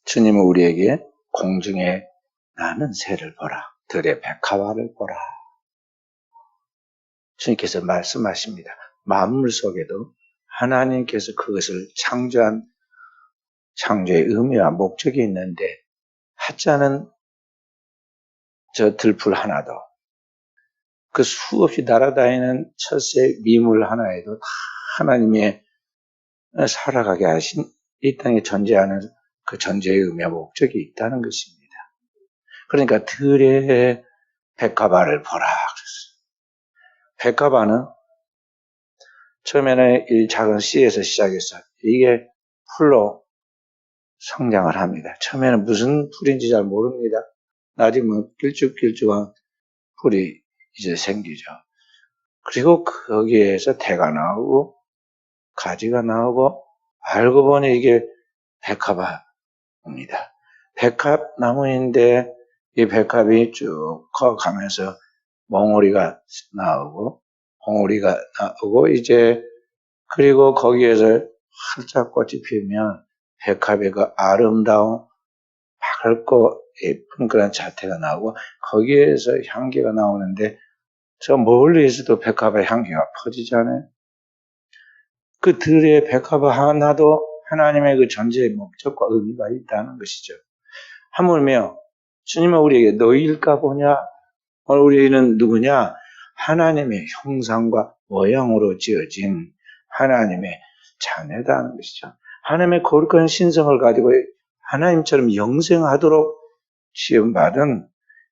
주님은 우리에게 공중에 나는 새를 보라, 들의 백합화를 보라. 주님께서 말씀하십니다. 만물 속에도 하나님께서 그것을 창조한 창조의 의미와 목적이 있는데 하찮은 저 들풀 하나도 그 수없이 날아다니는 철새 미물 하나에도 다 하나님의 살아가게 하신 이 땅에 존재하는 그 존재의 의미와 목적이 있다는 것입니다. 그러니까 들의 백합화를 보라 그랬어요. 백합화는 처음에는 이 작은 씨에서 시작해서 이게 풀로 성장을 합니다. 처음에는 무슨 풀인지 잘 모릅니다. 나중에 길쭉길쭉한 풀이 이제 생기죠. 그리고 거기에서 대가 나오고 가지가 나오고 알고 보니 이게 백합화입니다. 백합나무인데 이 백합이 쭉 커가면서 몽우리가 나오고 봉우리가 나오고 이제 그리고 거기에서 활짝 꽃이 피우면 백합의 그 아름다운 밝고 예쁜 그런 자태가 나오고 거기에서 향기가 나오는데 저 멀리에서도 백합의 향기가 퍼지잖아요. 그 들의 백합 하나도 하나님의 그 존재의 목적과 의미가 있다는 것이죠. 하물며 주님은 우리에게 너희일까 보냐? 우리는 누구냐? 하나님의 형상과 모양으로 지어진 하나님의 자녀다는 것이죠. 하나님의 거룩한 신성을 가지고 하나님처럼 영생하도록 지음받은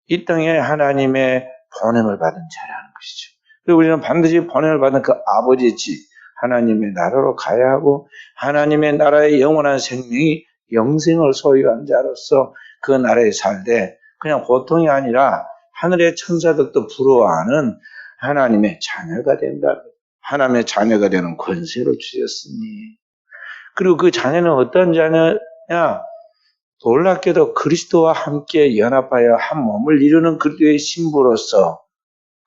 이 땅에 하나님의 보냄을 받은 자라는 것이죠. 그리고 우리는 반드시 보냄을 받은 그 아버지 집 하나님의 나라로 가야 하고 하나님의 나라의 영원한 생명이 영생을 소유한 자로서 그 나라에 살되 그냥 보통이 아니라 하늘의 천사들도 부러워하는 하나님의 자녀가 된다. 하나님의 자녀가 되는 권세를 주셨으니 그리고 그 자녀는 어떤 자녀냐? 놀랍게도 그리스도와 함께 연합하여 한 몸을 이루는 그리스도의 신부로서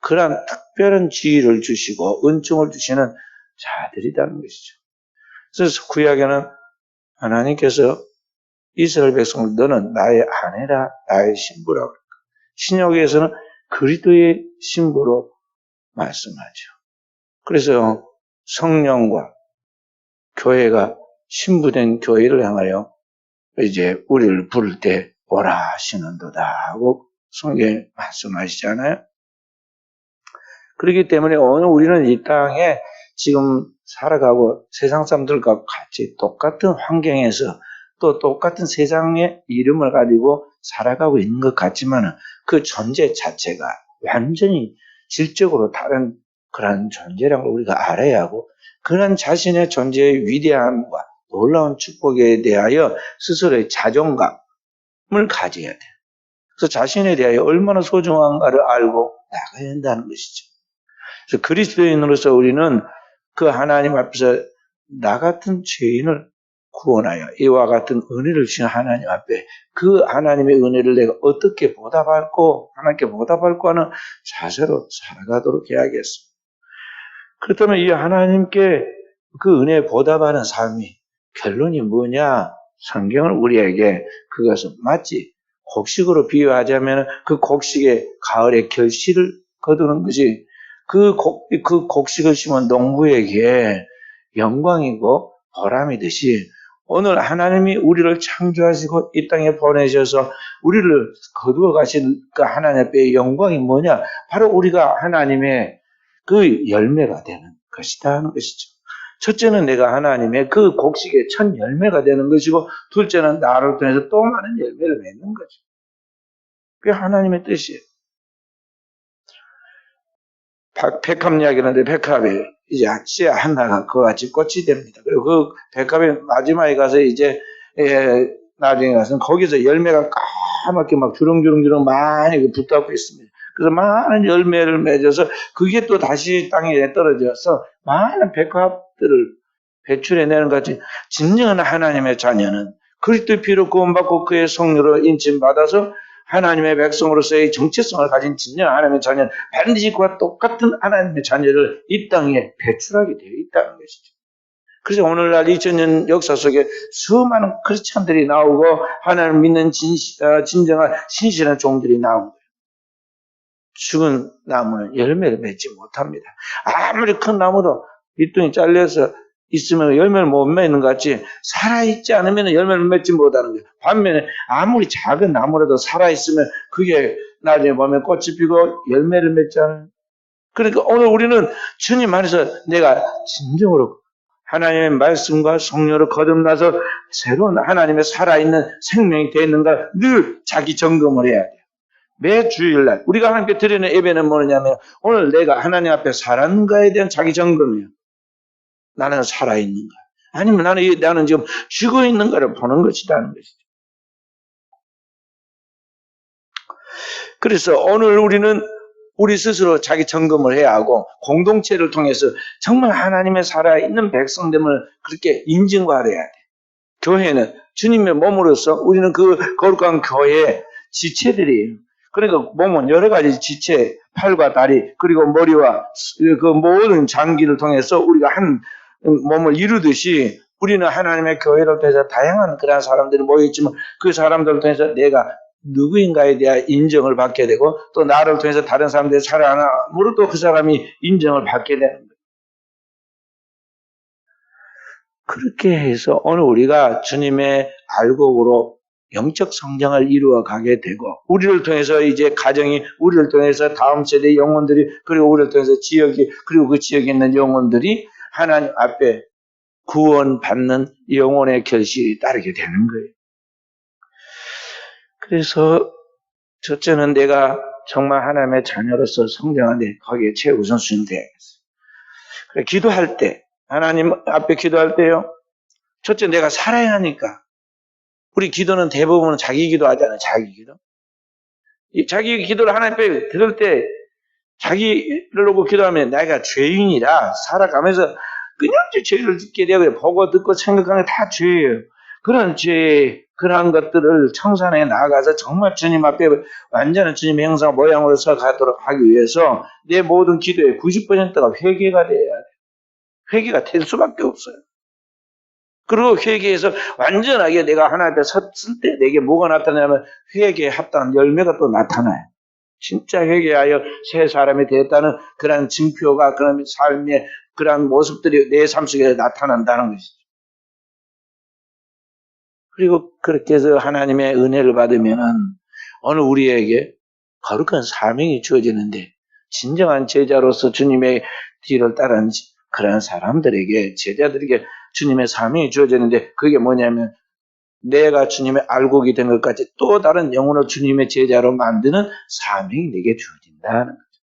그러한 특별한 지위를 주시고 은총을 주시는 자들이라는 것이죠. 그래서 구약에는 하나님께서 이스라엘 백성을 너는 나의 아내라 나의 신부라고 신약에서는 그리스도의 신부로 말씀하죠. 그래서 성령과 교회가 신부된 교회를 향하여 이제 우리를 부를 때 오라 하시는도다 하고 성경에 말씀하시잖아요. 그렇기 때문에 오늘 우리는 이 땅에 지금 살아가고 세상 사람들과 같이 똑같은 환경에서 또 똑같은 세상의 이름을 가지고 살아가고 있는 것 같지만 그 존재 자체가 완전히 질적으로 다른 그런 존재라는 걸 우리가 알아야 하고 그런 자신의 존재의 위대함과 놀라운 축복에 대하여 스스로의 자존감을 가져야 돼요. 그래서 자신에 대하여 얼마나 소중한가를 알고 나가야 한다는 것이죠. 그래서 그리스도인으로서 우리는 그 하나님 앞에서 나 같은 죄인을 구원하여 이와 같은 은혜를 주신 하나님 앞에 그 하나님의 은혜를 내가 어떻게 보답할고 하나님께 보답할고 하는 자세로 살아가도록 해야겠습니다. 그렇다면 이 하나님께 그 은혜에 보답하는 삶이 결론이 뭐냐? 성경을 우리에게 그것은 마치 곡식으로 비유하자면 그 곡식의 가을의 결실을 거두는 것이 그 곡식을 심은 농부에게 영광이고 보람이듯이 오늘 하나님이 우리를 창조하시고 이 땅에 보내셔서 우리를 거두어 가신 그 하나님 앞에 영광이 뭐냐? 바로 우리가 하나님의 그 열매가 되는 것이다 하는 것이죠. 첫째는 내가 하나님의 그 곡식의 첫 열매가 되는 것이고 둘째는 나를 통해서 또 많은 열매를 맺는 거죠. 그게 하나님의 뜻이에요. 백합 이야기하는데 백합이 이제 씨 하나가 그와 같이 꽃이 됩니다. 그리고 그 백합의 마지막에 가서 이제 나중에 가서 거기서 열매가 까맣게 막 주렁주렁 많이 붙잡고 있습니다. 그래서 많은 열매를 맺어서 그게 또 다시 땅에 떨어져서 많은 백합들을 배출해내는 것 같이 진정한 하나님의 자녀는 그리스도의 피로 구원받고 그의 성령으로 인침받아서 하나님의 백성으로서의 정체성을 가진 진정한 하나님의 자녀는 반드시 그와 똑같은 하나님의 자녀를 이 땅에 배출하게 되어 있다는 것이죠. 그래서 오늘날 2000년 역사 속에 수많은 크리스찬들이 나오고 하나님을 믿는 진정한 신실한 종들이 나온 거예요. 죽은 나무는 열매를 맺지 못합니다. 아무리 큰 나무도 밑둥이 잘려서 있으면 열매를 못 맺는 것 같이 살아있지 않으면 열매를 맺지 못하는 거예요. 반면에 아무리 작은 나무라도 살아있으면 그게 나중에 보면 꽃이 피고 열매를 맺잖아요. 그러니까 오늘 우리는 주님 안에서 내가 진정으로 하나님의 말씀과 성령으로 거듭나서 새로운 하나님의 살아있는 생명이 되는가 늘 자기 점검을 해야 돼요. 매 주일날 우리가 하나님께 드리는 예배는 뭐냐면 오늘 내가 하나님 앞에 살았는가에 대한 자기 점검이에요. 나는 살아있는가? 아니면 나는 지금 죽어 있는가를 보는 것이라는 것이죠. 그래서 오늘 우리는 우리 스스로 자기 점검을 해야 하고 공동체를 통해서 정말 하나님의 살아있는 백성됨을 그렇게 인증과 해야 돼. 교회는 주님의 몸으로서 우리는 그 거룩한 교회의 지체들이에요. 그러니까 몸은 여러 가지 지체, 팔과 다리, 그리고 머리와 그 모든 장기를 통해서 우리가 한 몸을 이루듯이 우리는 하나님의 교회를 통해서 다양한 그런 사람들이 모여있지만 그 사람들을 통해서 내가 누구인가에 대한 인정을 받게 되고 또 나를 통해서 다른 사람들이 살아남으로 또 그 사람이 인정을 받게 되는 거예요. 그렇게 해서 오늘 우리가 주님의 알곡으로 영적 성장을 이루어 가게 되고 우리를 통해서 이제 가정이 우리를 통해서 다음 세대 영혼들이 그리고 우리를 통해서 지역이 그리고 그 지역에 있는 영혼들이 하나님 앞에 구원받는 영혼의 결실이 따르게 되는 거예요. 그래서 첫째는 내가 정말 하나님의 자녀로서 성장하는데 거기에 최우선순위 되어야겠어요. 그래, 기도할 때 하나님 앞에 기도할 때요. 첫째 내가 살아야 하니까 우리 기도는 대부분은 자기 기도하잖아요. 자기 기도. 이 자기 기도를 하나님 앞에 들을 때 자기를 놓고 기도하면 내가 죄인이라 살아가면서 끊임없이 죄를 짓게 되고 보고 듣고 생각하는 게 다 죄예요. 그런 죄, 그러한 것들을 청산해 나아가서 정말 주님 앞에 완전한 주님의 형상 모양으로서 가도록 하기 위해서 내 모든 기도의 90%가 회개가 돼야 돼. 회개가 될 수밖에 없어요. 그리고 회개에서 완전하게 내가 하나님 앞에 섰을 때 내게 뭐가 나타나냐면 회개에 합당한 열매가 또 나타나요. 진짜 회개하여 새 사람이 되었다는 그런 증표가 그런 삶의 그런 모습들이 내 삶 속에 나타난다는 것이죠. 그리고 그렇게 해서 하나님의 은혜를 받으면은 어느 우리에게 거룩한 사명이 주어지는데 진정한 제자로서 주님의 뒤를 따르는 그런 사람들에게 제자들에게 주님의 사명이 주어지는데 그게 뭐냐면 내가 주님의 알곡이 된 것까지 또 다른 영혼을 주님의 제자로 만드는 사명이 내게 주어진다는 거죠.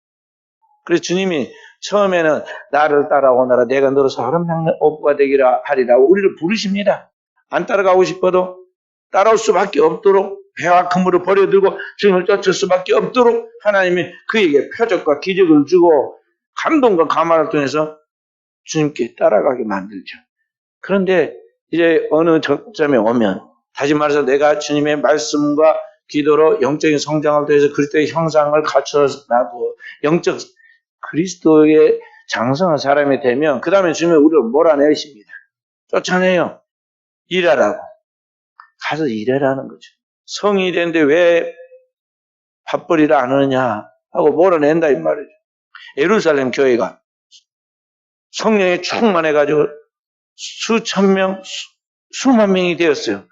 그래서 주님이 처음에는 나를 따라오너라 내가 너로 사람 향한 업부가 되기라 하리라 우리를 부르십니다. 안 따라가고 싶어도 따라올 수밖에 없도록 배와 그물을 버려들고 주님을 쫓을 수밖에 없도록 하나님이 그에게 표적과 기적을 주고 감동과 감화를 통해서 주님께 따라가게 만들죠. 그런데 이제 어느 점에 오면 다시 말해서 내가 주님의 말씀과 기도로 영적인 성장을 통해서 그리스도의 형상을 갖춰나고 영적 그리스도의 장성한 사람이 되면 그 다음에 주님은 우리를 몰아내십니다. 쫓아내요. 일하라고. 가서 일하라는 거죠. 성이 되는데 왜 밥벌이를 안 하느냐 하고 몰아낸다 이 말이죠. 예루살렘 교회가 성령에 충만해가지고 수천 명, 수만 명이 되었어요.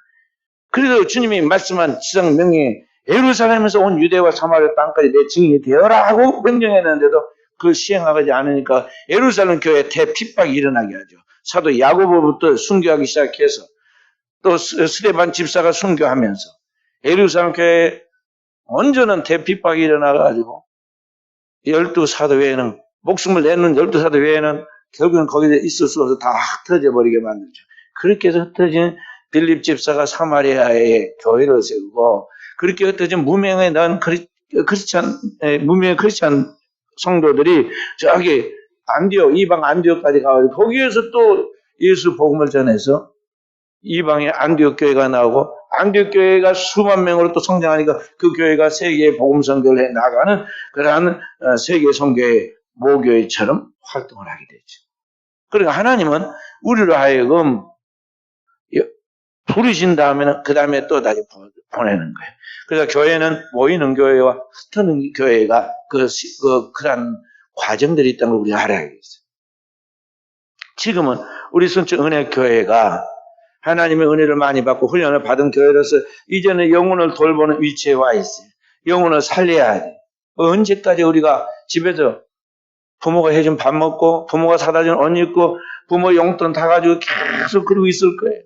그래도 주님이 말씀한 지상 명령에 예루살렘에서 온 유대와 사마리아 땅까지 내 증인이 되어라 하고 명령했는데도 그걸 시행하지 않으니까 예루살렘 교회에 대핍박이 일어나게 하죠. 사도 야고보부터 순교하기 시작해서 또 스데반 집사가 순교하면서 예루살렘 교회에 온전한 대핍박이 일어나가지고 12사도 외에는 목숨을 내는 12사도 외에는 결국은 거기에 있을 수 없어서 다 흩어져 버리게 만들죠. 그렇게 해서 흩어진 빌립 집사가 사마리아에 교회를 세우고 그렇게 흩어진 무명에 난 무명의 크리스찬 성도들이 저기 안디옥, 이방 안디옥까지 가고 거기에서 또 예수 복음을 전해서 이방의 안디옥 교회가 나오고 안디옥 교회가 수만 명으로 또 성장하니까 그 교회가 세계의 복음 선교를 해 나가는 그러한 세계 선교의 모교회처럼 활동을 하게 되죠. 그러니까 하나님은 우리로 하여금 부르신 다음에는 그 다음에 또 다시 보내는 거예요. 그래서 교회는 모이는 교회와 흩어는 교회가 그런 과정들이 있다는 걸 우리가 알아야겠어요. 지금은 우리 순천 은혜교회가 하나님의 은혜를 많이 받고 훈련을 받은 교회로서 이제는 영혼을 돌보는 위치에 와 있어요. 영혼을 살려야 돼. 언제까지 우리가 집에서 부모가 해준 밥 먹고 부모가 사다 준 옷 입고 부모 용돈 다 가지고 계속 그러고 있을 거예요.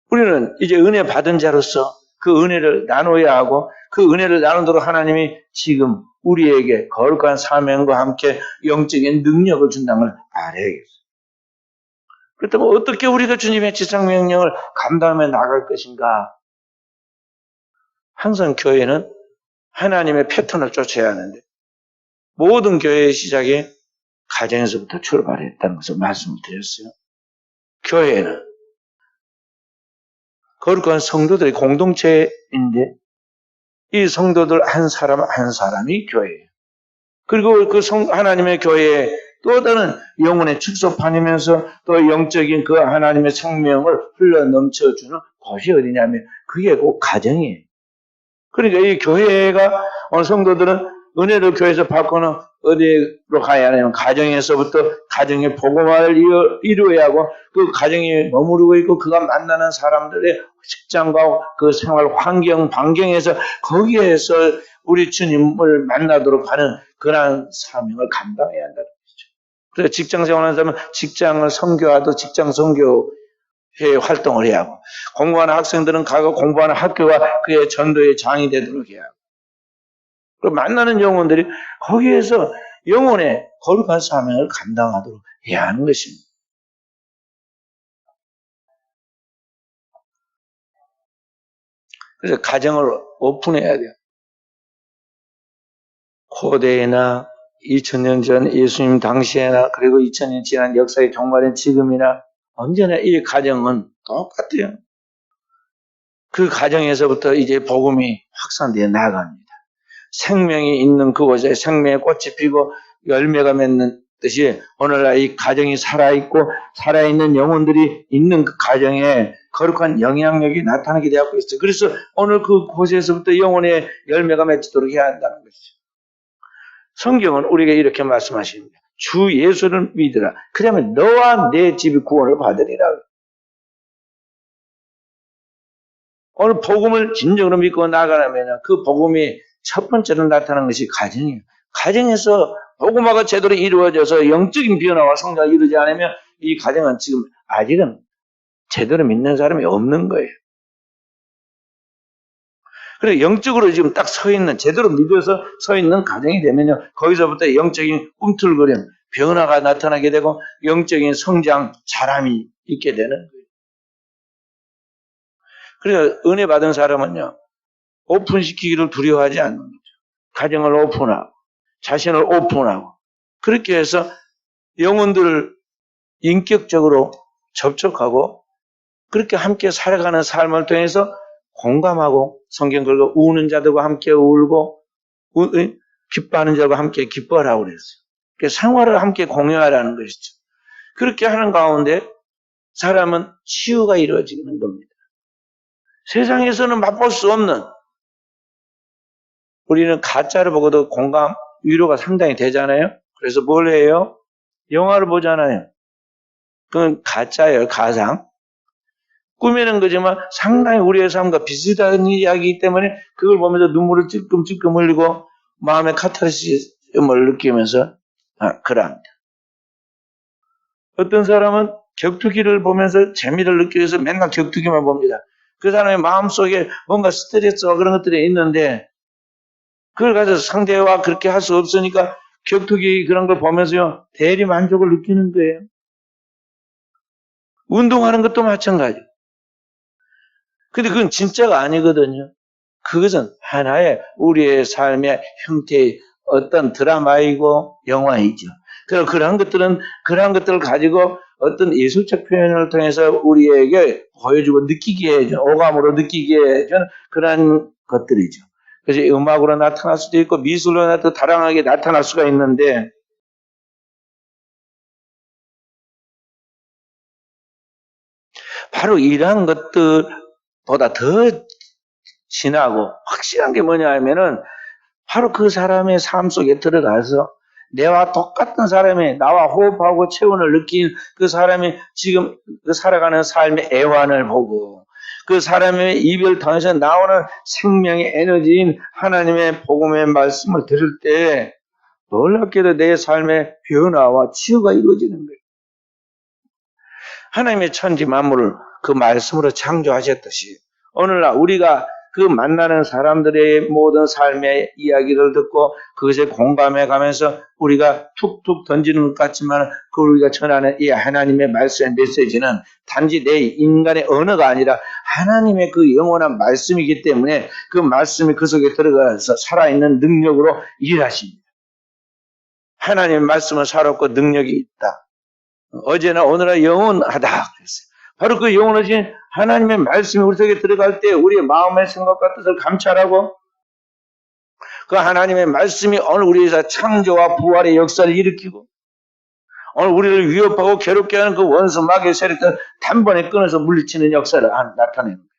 우리는 이제 은혜 받은 자로서 그 은혜를 나눠야 하고 그 은혜를 나누도록 하나님이 지금 우리에게 거룩한 사명과 함께 영적인 능력을 준다는 걸 알아야겠어요. 그렇다면 어떻게 우리가 주님의 지상명령을 감당해 나갈 것인가? 항상 교회는 하나님의 패턴을 쫓아야 하는데 모든 교회의 시작이 가정에서부터 출발했다는 것을 말씀을 드렸어요. 교회는 거룩한 성도들의 공동체인데 이 성도들 한 사람 한 사람이 교회예요. 그리고 그 하나님의 교회에 또 다른 영혼의 축소판이면서 또 영적인 그 하나님의 생명을 흘러 넘쳐주는 곳이 어디냐면 그게 꼭 가정이에요. 그러니까 이 교회가 성도들은 은혜를 교회에서 받고는 어디로 가야 하냐면 가정에서부터 가정의 복음화를 이루어야 하고 그 가정에 머무르고 있고 그가 만나는 사람들의 직장과 그 생활 환경 반경에서 거기에서 우리 주님을 만나도록 하는 그러한 사명을 감당해야 한다는 거죠. 그래서 직장 생활하는 사람은 직장을 선교하도 직장 선교회 활동을 해야 하고 공부하는 학생들은 가고 공부하는 학교가 그의 전도의 장이 되도록 해야 하고 그리고 만나는 영혼들이 거기에서 영혼의 거룩한 사명을 감당하도록 해야 하는 것입니다. 그래서 가정을 오픈해야 돼요. 고대에나 2000년 전 예수님 당시에나 그리고 2000년 지난 역사의 종말인 지금이나 언제나 이 가정은 똑같아요. 그 가정에서부터 이제 복음이 확산되어 나아갑니다. 생명이 있는 그곳에 생명의 꽃이 피고 열매가 맺는 듯이 오늘날 이 가정이 살아있고 살아있는 영혼들이 있는 그 가정에 거룩한 영향력이 나타나게 되고 있어요. 그래서 오늘 그곳에서부터 영혼의 열매가 맺도록 해야 한다는 것이죠. 성경은 우리에게 이렇게 말씀하십니다. 주 예수를 믿으라. 그러면 너와 내 집이 구원을 받으리라. 오늘 복음을 진정으로 믿고 나가려면 그 복음이 첫 번째로 나타나는 것이 가정이에요. 가정에서 복음화가 제대로 이루어져서 영적인 변화와 성장이 이루어지지 않으면 이 가정은 지금 아직은 제대로 믿는 사람이 없는 거예요. 그래서 영적으로 지금 딱 서 있는, 제대로 믿어서 서 있는 가정이 되면요. 거기서부터 영적인 꿈틀거림, 변화가 나타나게 되고 영적인 성장, 자람이 있게 되는 거예요. 그래서 은혜 받은 사람은요. 오픈시키기를 두려워하지 않는 거죠. 가정을 오픈하고 자신을 오픈하고 그렇게 해서 영혼들을 인격적으로 접촉하고 그렇게 함께 살아가는 삶을 통해서 공감하고 성경 걸고 우는 자들과 함께 울고 기뻐하는 자들과 함께 기뻐하라고 그랬어요. 그러니까 생활을 함께 공유하라는 것이죠. 그렇게 하는 가운데 사람은 치유가 이루어지는 겁니다. 세상에서는 맛볼 수 없는 우리는 가짜를 보고도 공감, 위로가 상당히 되잖아요. 그래서 뭘 해요? 영화를 보잖아요. 그건 가짜예요, 가상. 꾸미는 거지만 상당히 우리의 삶과 비슷한 이야기이기 때문에 그걸 보면서 눈물을 찔끔찔끔 흘리고 마음의 카타르시즘을 느끼면서 그럽니다. 어떤 사람은 격투기를 보면서 재미를 느끼기 위해서 맨날 격투기만 봅니다. 그 사람의 마음속에 뭔가 스트레스와 그런 것들이 있는데 그걸 가져서 상대와 그렇게 할 수 없으니까 격투기 그런 걸 보면서요 대리 만족을 느끼는 거예요. 운동하는 것도 마찬가지. 근데 그건 진짜가 아니거든요. 그것은 하나의 우리의 삶의 형태의 어떤 드라마이고 영화이죠. 그래서 그러한 것들을 가지고 어떤 예술적 표현을 통해서 우리에게 보여주고 느끼게 해준, 오감으로 느끼게 해준 그러한 것들이죠. 그래서 음악으로 나타날 수도 있고 미술로 다양하게 나타날 수가 있는데 바로 이러한 것들보다 더 진하고 확실한 게 뭐냐 하면은 바로 그 사람의 삶 속에 들어가서 내와 똑같은 사람이 나와 호흡하고 체온을 느낀 그 사람이 지금 그 살아가는 삶의 애환을 보고 그 사람의 입을 통해서 나오는 생명의 에너지인 하나님의 복음의 말씀을 들을 때 놀랍게도 내 삶의 변화와 치유가 이루어지는 거예요. 하나님의 천지 만물을 그 말씀으로 창조하셨듯이 오늘날 우리가 그 만나는 사람들의 모든 삶의 이야기를 듣고 그것에 공감해 가면서 우리가 툭툭 던지는 것 같지만 그 우리가 전하는 이 하나님의 말씀의 메시지는 단지 내 인간의 언어가 아니라 하나님의 그 영원한 말씀이기 때문에 그 말씀이 그 속에 들어가서 살아있는 능력으로 일하십니다. 하나님의 말씀은 살았고 능력이 있다. 어제나 오늘은 영원하다 그랬어요. 바로 그 영원하신 하나님의 말씀이 우리 속에 들어갈 때 우리의 마음의 생각과 뜻을 감찰하고 그 하나님의 말씀이 오늘 우리에서 창조와 부활의 역사를 일으키고 오늘 우리를 위협하고 괴롭게 하는 그 원수 마귀의 세력들 단번에 끊어서 물리치는 역사를 나타내는 거예요.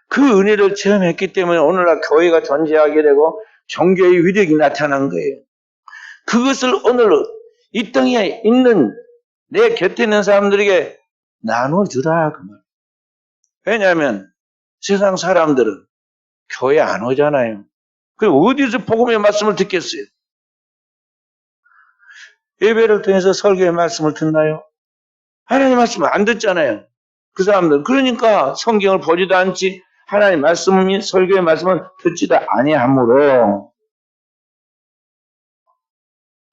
그 은혜를 체험했기 때문에 오늘날 교회가 존재하게 되고 종교의 위력이 나타난 거예요. 그것을 오늘 이 땅에 있는 내 곁에 있는 사람들에게 나눠주라 그 말. 왜냐하면 세상 사람들은 교회 안 오잖아요. 그리고 어디서 복음의 말씀을 듣겠어요? 예배를 통해서 설교의 말씀을 듣나요? 하나님 말씀을 안 듣잖아요. 그 사람들. 그러니까 성경을 보지도 않지 하나님 말씀이 설교의 말씀을 듣지도 아니하므로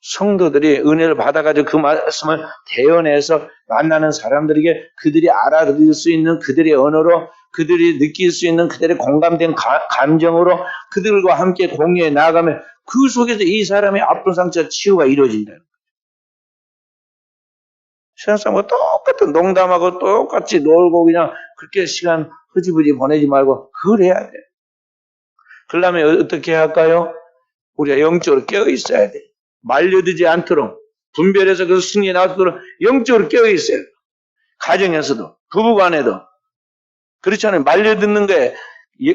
성도들이 은혜를 받아가지고 그 말씀을 대언해서 만나는 사람들에게 그들이 알아들을 수 있는 그들의 언어로 그들이 느낄 수 있는 그들의 공감된 감정으로 그들과 함께 공유해 나아가면 그 속에서 이 사람의 아픈 상처 치유가 이루어진다는 거예요. 세상 사람과 똑같은 농담하고 똑같이 놀고 그냥 그렇게 시간 흐지부지 보내지 말고 그래야 돼. 그러려면 어떻게 할까요? 우리가 영적으로 깨어 있어야 돼. 말려들지 않도록 분별해서 그 승리에 나오도록 영적으로 깨어 있어요. 가정에서도 부부간에도 그렇지 않아요. 말려듣는 거에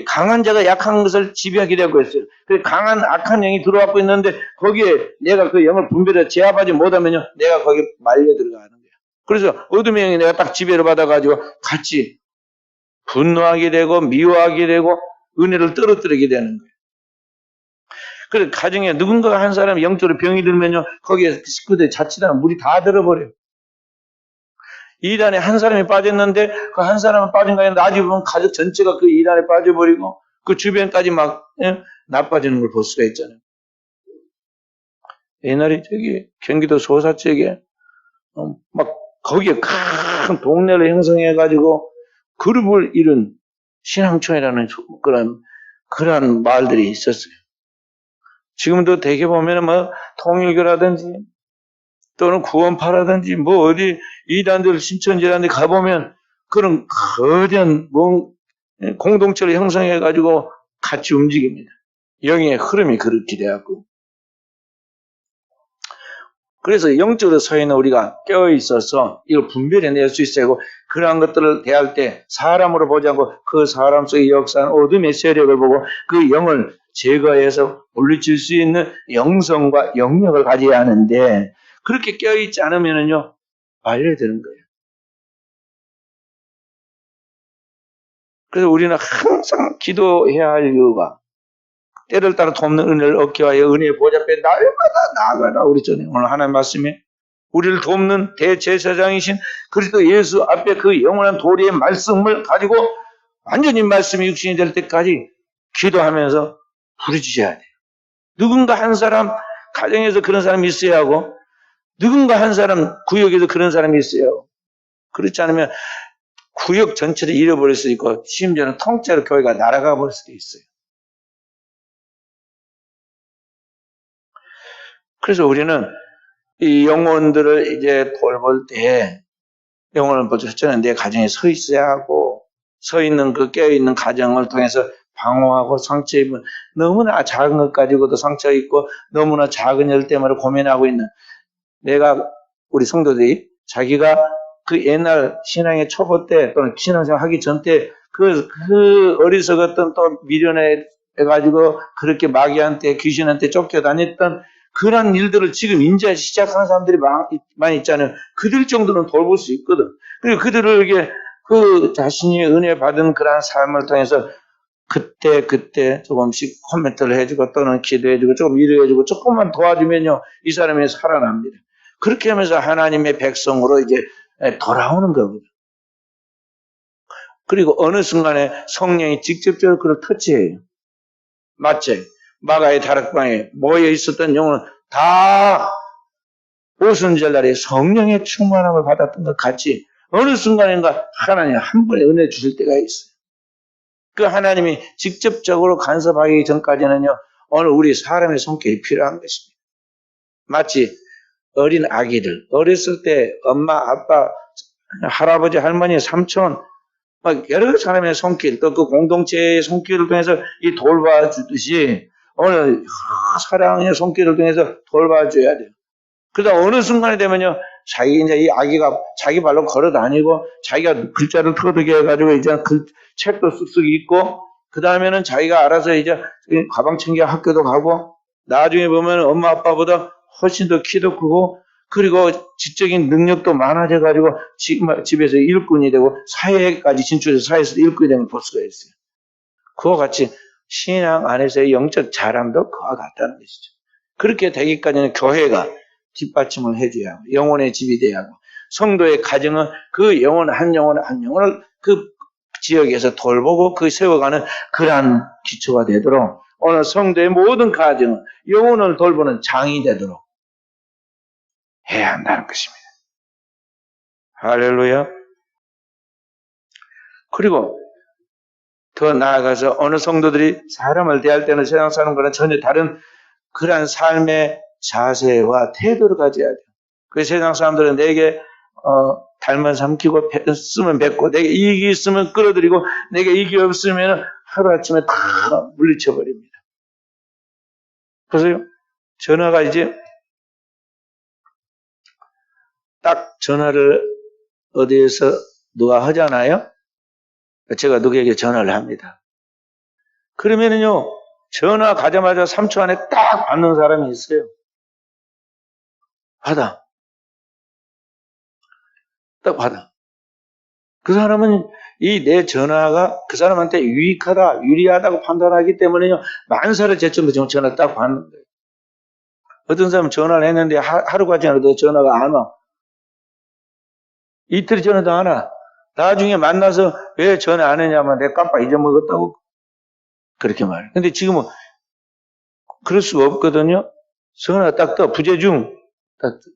강한 자가 약한 것을 지배하게 되고 있어요. 그 강한 악한 영이 들어왔고 있는데 거기에 내가 그 영을 분별해 제압하지 못하면요 내가 거기에 말려 들어가는 거예요. 그래서 어둠의 영이 내가 딱 지배를 받아가지고 같이 분노하게 되고 미워하게 되고 은혜를 떨어뜨리게 되는 거예요. 그래서 가정에 누군가 한 사람이 영적으로 병이 들면요 거기에 식구들 자칫하면 물이 다 들어버려요. 이단에 한 사람이 빠졌는데 그 한 사람은 빠진 거 아닌데 나중에 보면 가족 전체가 그 이단에 빠져버리고 그 주변까지 막 나빠지는 걸 볼 수가 있잖아요. 옛날에 저기 경기도 소사 쪽에 막 거기에 큰 동네를 형성해가지고 그룹을 이룬 신앙촌이라는 그런 마을들이 있었어요. 지금도 대개 보면은 뭐 통일교라든지 또는 구원파라든지 뭐 어디 이단들 신천지라든지 가보면 그런 거대한 공동체를 형성해가지고 같이 움직입니다. 영의 흐름이 그렇게 돼갖고. 그래서 영적으로 서 있는 우리가 깨어있어서 이걸 분별해낼 수 있어야 하고 그러한 것들을 대할 때 사람으로 보지 않고 그 사람 속의 역사는 어둠의 세력을 보고 그 영을 제거해서 물리칠 수 있는 영성과 영역을 가져야 하는데 그렇게 깨어있지 않으면요 말려드는 거예요. 그래서 우리는 항상 기도해야 할 이유가 때를 따라 돕는 은혜를 얻기 위하여 은혜의 보좌 앞에 날마다 나아가라 우리 전에 오늘 하나님 말씀에 우리를 돕는 대제사장이신 그리스도 예수 앞에 그 영원한 도리의 말씀을 가지고 완전히 말씀이 육신이 될 때까지 기도하면서 부르짖어야 돼요. 누군가 한 사람 가정에서 그런 사람이 있어야 하고 누군가 한 사람 구역에서 그런 사람이 있어야 하고 그렇지 않으면 구역 전체를 잃어버릴 수 있고 심지어는 통째로 교회가 날아가 버릴 수도 있어요. 그래서 우리는 이 영혼들을 이제 돌볼 때 영혼을 첫째는 내 가정에 서 있어야 하고 서 있는 그 깨어있는 가정을 통해서 방어하고 상처 입은 너무나 작은 것 가지고도 상처 있고 너무나 작은 일 때문에 고민하고 있는 내가 우리 성도들이 자기가 그 옛날 신앙의 초보 때 또는 신앙생활 하기 전 때 그 어리석었던 또 미련해가지고 그렇게 마귀한테 귀신한테 쫓겨다녔던 그런 일들을 지금 인제 시작하는 사람들이 많이 있잖아요. 그들 정도는 돌볼 수 있거든. 그리고 그들을 이게 그 자신이 은혜 받은 그러한 삶을 통해서 그때 조금씩 코멘트를 해주고 또는 기도해주고 조금 위로해주고 조금만 도와주면요. 이 사람이 살아납니다. 그렇게 하면서 하나님의 백성으로 이제 돌아오는 거거든요. 그리고 어느 순간에 성령이 직접적으로 그를 터치해요. 맞지? 마가의 다락방에 모여 있었던 영혼은 다 오순절날에 성령의 충만함을 받았던 것 같이 어느 순간인가 하나님 한 번에 은혜 주실 때가 있어요. 그 하나님이 직접적으로 간섭하기 전까지는요, 오늘 우리 사람의 손길이 필요한 것입니다. 마치 어린 아기들, 어렸을 때 엄마, 아빠, 할아버지, 할머니, 삼촌, 막 여러 사람의 손길, 또 그 공동체의 손길을 통해서 이 돌봐주듯이 오늘 사랑의 손길을 통해서 돌봐줘야 돼요. 그러다 어느 순간이 되면요, 이제 이 아기가 자기 발로 걸어 다니고, 자기가 글자를 터득해 해가지고, 이제 책도 쓱쓱 읽고, 그 다음에는 자기가 알아서 이제 가방 챙겨 학교도 가고, 나중에 보면 엄마 아빠보다 훨씬 더 키도 크고, 그리고 지적인 능력도 많아져가지고, 집에서 일꾼이 되고, 사회까지 진출해서 사회에서 일꾼이 되는 걸 볼 수가 있어요. 그와 같이 신앙 안에서의 영적 자랑도 그와 같다는 것이죠. 그렇게 되기까지는 교회가 뒷받침을 해줘야 하고 영혼의 집이 돼야 하고 성도의 가정은 그 영혼 한 영혼을 그 지역에서 돌보고 그 세워가는 그러한 기초가 되도록 오늘 성도의 모든 가정은 영혼을 돌보는 장이 되도록 해야 한다는 것입니다. 할렐루야. 그리고 더 나아가서 어느 성도들이 사람을 대할 때는 세상 사람과는 전혀 다른 그러한 삶의 자세와 태도를 가져야 돼요. 그 세상 사람들은 내게 닮아 삼키고 쓰면 뱉고 내게 이익이 있으면 끌어들이고 내게 이익이 없으면 하루아침에 다 물리쳐버립니다. 보세요. 전화가 이제 딱 전화를 어디에서 누가 하잖아요. 제가 누구에게 전화를 합니다. 그러면은요, 전화 가자마자 3초 안에 딱 받는 사람이 있어요. 받아. 딱 받아. 그 사람은 이 내 전화가 그 사람한테 유익하다, 유리하다고 판단하기 때문에요, 만사를 제쳐도 전화 딱 받는 거예요. 어떤 사람은 전화를 했는데 하루가 지나도 전화가 안 와. 이틀이 전화도 안 와. 나중에 만나서 왜 전화 안 했냐면 내가 깜빡 잊어먹었다고 그렇게 말해요. 근데 지금은 그럴 수가 없거든요. 전화 딱 떠, 부재중. 딱 떠.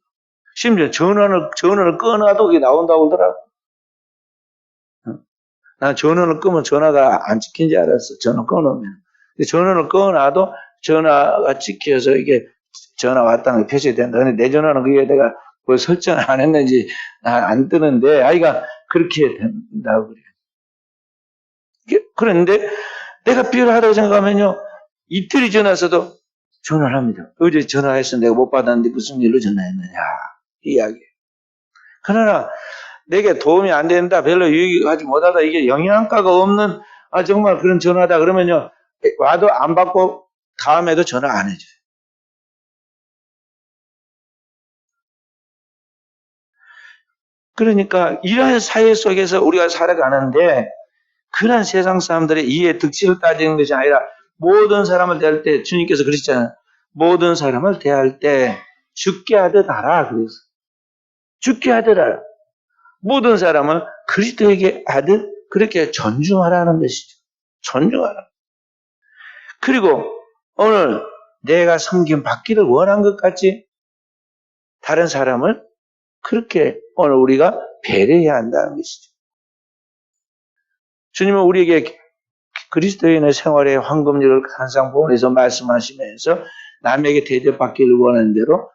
심지어 전화를 끊어도 그게 나온다고 하더라고. 난 전원을 끄면 전화가 안 찍힌지 알았어. 전화 끊으면. 전원을 끊어놔도 전화가 찍혀서 이게 전화 왔다는 게 표시된다. 근데 내 전화는 그게 내가 뭐 설정 안 했는지 안 뜨는데, 아이가 그렇게 된다고 그래요. 그런데 내가 필요하다고 생각하면요, 이틀이 지나서도 전화를 합니다. 어제 전화해서 내가 못 받았는데 무슨 일로 전화했느냐. 이야기. 그러나 내게 도움이 안 된다, 별로 유익하지 못하다, 이게 영양가가 없는 정말 그런 전화다 그러면요, 와도 안 받고 다음에도 전화 안 해줘요. 그러니까 이런 사회 속에서 우리가 살아가는데 그런 세상 사람들의 이해 득실을 따지는 것이 아니라 모든 사람을 대할 때 주님께서 그러셨잖아요. 모든 사람을 대할 때 죽게 하듯 하라. 그래서 죽게 하듯 하라. 모든 사람을 그리스도에게 하듯 그렇게 존중하라는 것이죠. 존중하라. 그리고 오늘 내가 섬김 받기를 원한 것 같이 다른 사람을 그렇게 오늘 우리가 배려해야 한다는 것이죠. 주님은 우리에게 그리스도인의 생활의 황금률을 항상 보내서 말씀하시면서 남에게 대접받기를 원하는 대로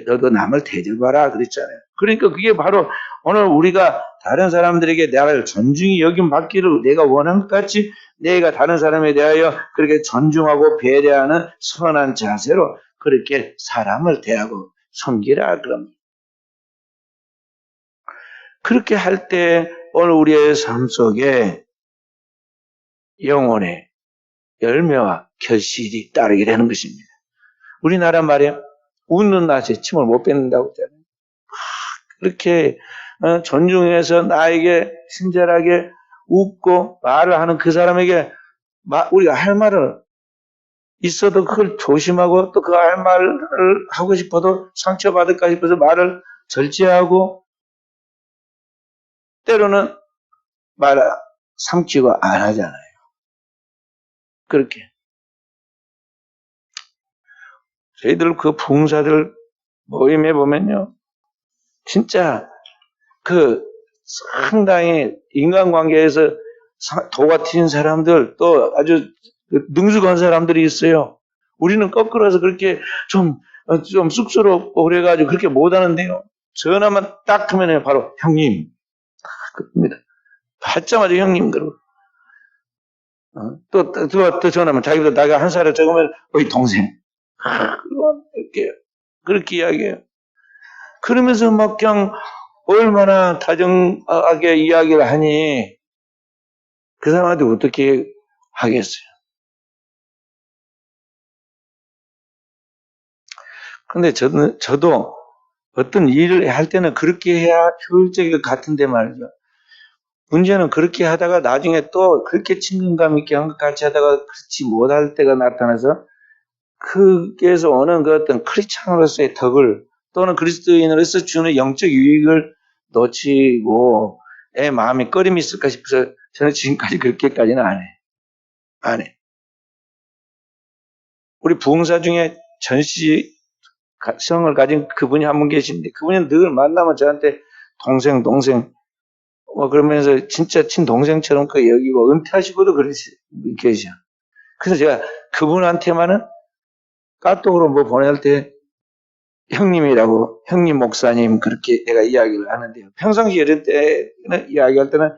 너도 남을 대접하라 그랬잖아요. 그러니까 그게 바로 오늘 우리가 다른 사람들에게 나를 존중히 여김받기를 내가 원한 것 같이 내가 다른 사람에 대하여 그렇게 존중하고 배려하는 선한 자세로 그렇게 사람을 대하고 섬기라 그럽니다. 그렇게 할 때 오늘 우리의 삶 속에 영혼의 열매와 결실이 따르게 되는 것입니다. 우리나라 말이야, 웃는 낯에 침을 못 뱉는다고 했잖아요. 그렇게 존중해서 나에게 친절하게 웃고 말을 하는 그 사람에게 우리가 할 말을 있어도 그걸 조심하고 또 그 할 말을 하고 싶어도 상처받을까 싶어서 말을 절제하고 때로는 말 삼키고 안 하잖아요. 그렇게. 저희들 그 부흥사들 모임에 보면요. 진짜 그 상당히 인간관계에서 도가 튄 사람들 또 아주 능숙한 사람들이 있어요. 우리는 거꾸로서 그렇게 좀 쑥스럽고 그래가지고 그렇게 못하는데요. 전화만 딱 하면 바로 형님. 그럽니다. 받자마자 형님 그러고. 또 전화하면 자기보다 나이가 한 살을 적으면 어이 동생. 그렇게 이야기해요. 그러면서 막 그냥 얼마나 다정하게 이야기를 하니 그 사람한테 어떻게 하겠어요. 근데 저도 어떤 일을 할 때는 그렇게 해야 효율적일 것 같은데 말이죠. 문제는 그렇게 하다가 나중에 또 그렇게 친근감 있게 한 것 같이 하다가 그렇지 못할 때가 나타나서 그게서 오는 그 어떤 크리스찬으로서의 덕을 또는 그리스도인으로서 주는 영적 유익을 놓치고 내 마음에 꺼림이 있을까 싶어서 저는 지금까지 그렇게까지는 안 해. 우리 부흥사 중에 전시성을 가진 그분이 한 분 계신데 그분이 늘 만나면 저한테 동생 그러면서 진짜 친동생처럼 그 여기고 은퇴하시고도 계셔. 그래서 제가 그분한테만은 카톡으로 뭐 보낼 때 형님이라고 형님 목사님 그렇게 내가 이야기를 하는데요. 평상시에 이럴 때는 이야기할 때는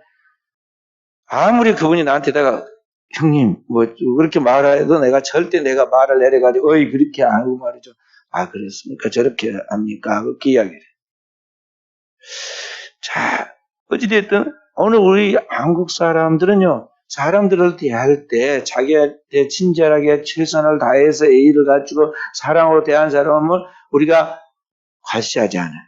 아무리 그분이 나한테다가 형님 뭐 그렇게 말해도 내가 절대 내가 말을 내려가지고 어이 그렇게 하고 말이죠. 아 그렇습니까? 저렇게 합니까? 그렇게 이야기를 해요. 자 어찌됐든 오늘 우리 한국 사람들은요. 사람들을 대할 때 자기한테 친절하게 최선을 다해서 예의를 갖추고 사랑으로 대한 사람을 우리가 과시하지 않아요.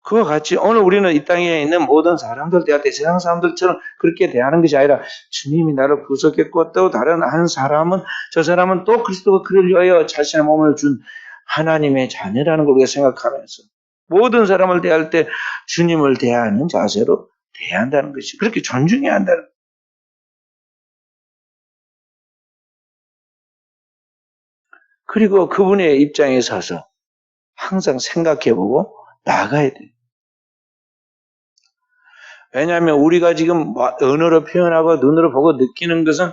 그와 같이 오늘 우리는 이 땅에 있는 모든 사람들 대할 때 세상 사람들처럼 그렇게 대하는 것이 아니라 주님이 나를 구속했고 또 다른 한 사람은 저 사람은 또 그리스도가 그를 위하여 자신의 몸을 준 하나님의 자녀라는 걸 우리가 생각하면서 모든 사람을 대할 때 주님을 대하는 자세로 대한다는 것이 그렇게 존중해야 한다는 거예요. 그리고 그분의 입장에 서서 항상 생각해보고 나아가야 돼요. 왜냐하면 우리가 지금 언어로 표현하고 눈으로 보고 느끼는 것은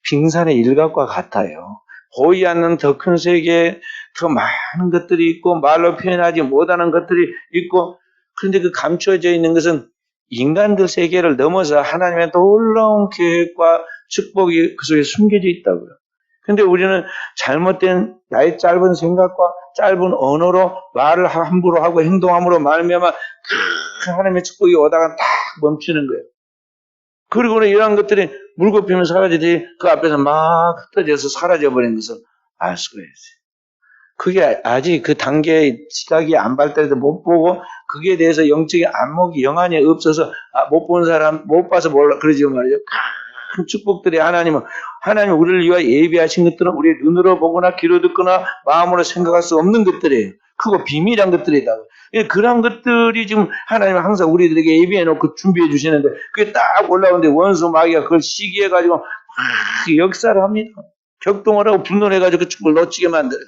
빙산의 일각과 같아요. 보이지 않는 더 큰 세계에 더 많은 것들이 있고 말로 표현하지 못하는 것들이 있고 그런데 그 감춰져 있는 것은 인간들 세계를 넘어서 하나님의 놀라운 계획과 축복이 그 속에 숨겨져 있다고요. 근데 우리는 잘못된 나의 짧은 생각과 짧은 언어로 말을 함부로 하고 행동함으로 말미암아 큰 하나님의 축복이 오다가 딱 멈추는 거예요. 그리고는 이러한 것들이 물고 피면 사라지지 그 앞에서 막 흩어져서 사라져버린 것을 알 수가 있어요. 그게 아직 그 단계의 시각이 안 발달해서 못 보고 그게 대해서 영적인 안목이 영안이 없어서 못 본 사람 못 봐서 몰라 그러지 말이죠. 큰 축복들이 하나님 우리를 위하여 예비하신 것들은 우리의 눈으로 보거나 귀로 듣거나 마음으로 생각할 수 없는 것들이에요. 그거 비밀한 것들이다. 그런 것들이 지금 하나님은 항상 우리들에게 예비해 놓고 준비해 주시는데 그게 딱 올라오는데 원수 마귀가 그걸 시기해 가지고 역사를 합니다. 격동을 하고 분노를 해가지고 그 축복을 놓치게 만들어요.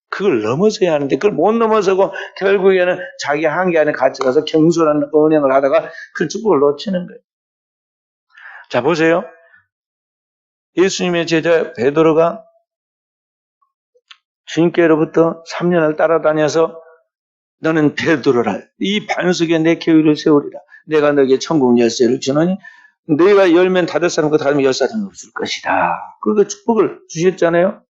그걸 넘어서야 하는데 그걸 못 넘어서고 결국에는 자기 한계 안에 갇혀가서 경솔한 언행을 하다가 그 축복을 놓치는 거예요. 자 보세요. 예수님의 제자 베드로가 주님께로부터 3년을 따라다녀서 너는 베드로라. 이 반석에 내 교회를 세우리라. 내가 너에게 천국 열쇠를 주노니 너희가 열면 닫을 사람과 닫으면 열 사람이 없을 것이다. 그 축복을 주셨잖아요.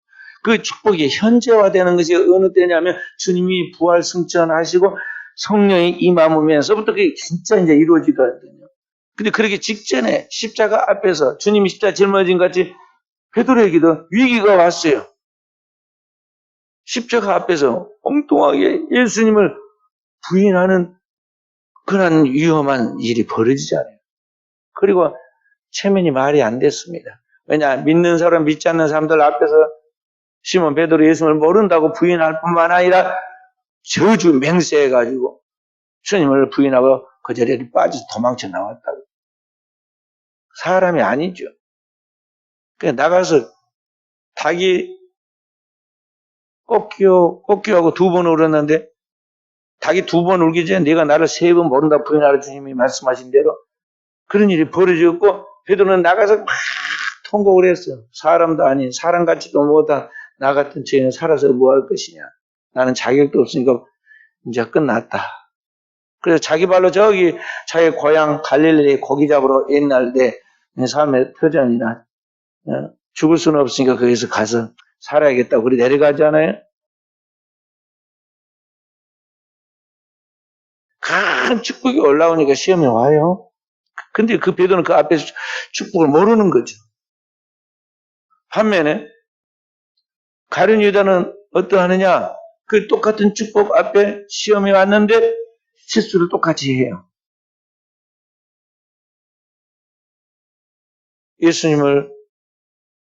그 축복이 현재화되는 것이 어느 때냐면 주님이 부활 승천하시고 성령이 임하면서부터 그게 진짜 이제 이루어지거든요. 근데 그렇게 직전에 십자가 앞에서 주님이 십자가 짊어진 같이 베드로에게도 위기가 왔어요. 십자가 앞에서 엉뚱하게 예수님을 부인하는 그런 위험한 일이 벌어지잖아요. 그리고 체면이 말이 안 됐습니다. 왜냐, 믿는 사람, 믿지 않는 사람들 앞에서 시몬 베드로 예수님을 모른다고 부인할 뿐만 아니라 저주 맹세해가지고 주님을 부인하고 그 자리에 빠져서 도망쳐 나왔다고. 사람이 아니죠. 그냥 나가서 닭이 꺾기하고 두 번 울었는데 닭이 두 번 울기 전에 네가 나를 세 번 모른다 부인하라 주님이 말씀하신 대로 그런 일이 벌어졌고 베드로는 나가서 막 통곡을 했어요. 사람도 아닌 사람 같지도 못한 나 같은 죄인은 살아서 뭐 할 것이냐. 나는 자격도 없으니까 이제 끝났다. 그래서 자기 발로 저기 자기 고향 갈릴리에 고기 잡으러 옛날 내 삶의 터전이나 죽을 수는 없으니까 거기서 가서 살아야겠다고 그리 내려가잖아요. 큰 축복이 올라오니까 시험이 와요. 근데 그 베드로는 그 앞에서 축복을 모르는 거죠. 반면에 가룟 유다는 어떠하느냐? 그 똑같은 축복 앞에 시험이 왔는데 실수를 똑같이 해요. 예수님을